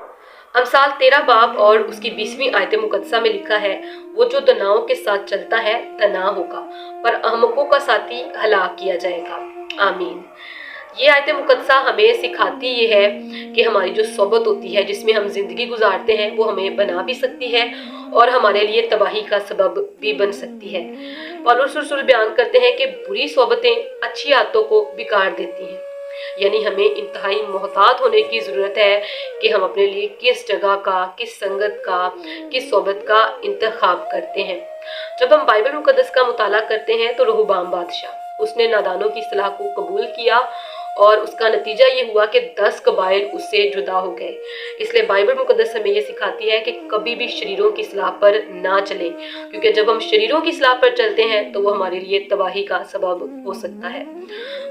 अमसाल 13 बाब और उसकी 20वीं आयत मुकद्दसा में लिखा है, वो जो दनाओं के साथ चलता है तना होगा, पर अहमकों का साथी हलाक किया जाएगा। आमीन। ये आयत मुकद्दसा हमें सिखाती ये है कि हमारी जो सोबत होती है, जिसमें हम जिंदगी गुजारते हैं, वो हमें बना भी सकती है और हमारे लिए तबाही का सबब भी बन सकती है। पौलुस रसूल बयान करते हैं कि बुरी सोबतें अच्छी आदतों को बिगाड़ देती हैं। यानी हमें इंतहाई मोहतात होने की ज़रूरत है कि हम अपने लिए किस जगह का, किस संगत का, किस सोबत का इंतखाब करते हैं। जब हम बाइबल मुकद्दस का मुताला करते हैं तो रहबाम बादशाह, उसने नादानों की सलाह को कबूल किया और उसका नतीजा ये हुआ कि 10 कबाइल उससे जुदा हो गए। इसलिए बाइबल मुकद्दस हमें ये सिखाती है कि कभी भी शरीरों की सलाह पर ना चलें, क्योंकि जब हम शरीरों की सलाह पर चलते हैं तो वो हमारे लिए तबाही का सबब हो सकता है।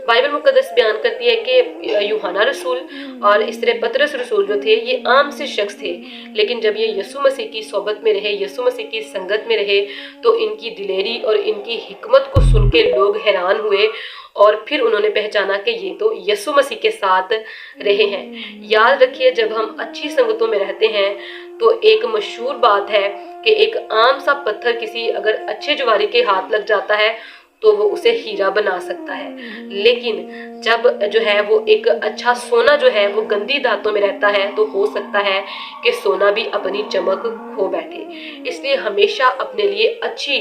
बाइबल मुकद्दस बयान करती है कि यूहन्ना रसूल और इस तरह पतरस रसूल जो थे, ये आम से शख्स थे, लेकिन जब ये यीशु मसीह की सोबत में रहे, यीशु मसीह की संगत में रहे, तो इनकी दिलेरी और इनकी हिकमत को सुन के लोग हैरान हुए और फिर उन्होंने पहचाना कि ये तो यीशु मसीह के साथ रहे हैं। याद रखिए, जब हम अच्छी संगतों में रहते हैं तो एक मशहूर बात है कि एक आम सा पत्थर किसी अगर अच्छे जुआरी के हाथ लग जाता है तो वो उसे हीरा बना सकता है, लेकिन जब जो है वो एक अच्छा सोना जो है वो गंदी धातों में रहता है तो हो सकता है कि सोना भी अपनी चमक खो बैठे। इसलिए हमेशा अपने लिए अच्छी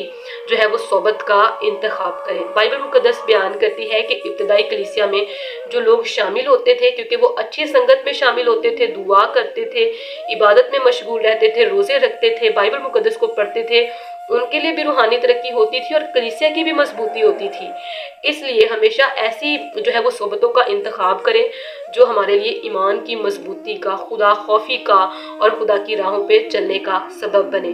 जो है वो सोबत का इंतखाब करें। बाइबल मुकद्दस बयान करती है कि इब्तदाई कलीसिया में जो लोग शामिल होते थे, क्योंकि वो अच्छी संगत में शामिल होते थे, दुआ करते थे, इबादत में मशगूल रहते थे, रोजे रखते थे, बाइबल मुकद्दस को पढ़ते थे, उनके लिए भी रूहानी तरक्की होती थी और कलीसिया की भी मजबूती होती थी। इसलिए हमेशा ऐसी जो है वो सोबतों का इंतखाब करें जो हमारे लिए ईमान की मजबूती का, खुदा खौफी का और खुदा की राहों पे चलने का सबब बने।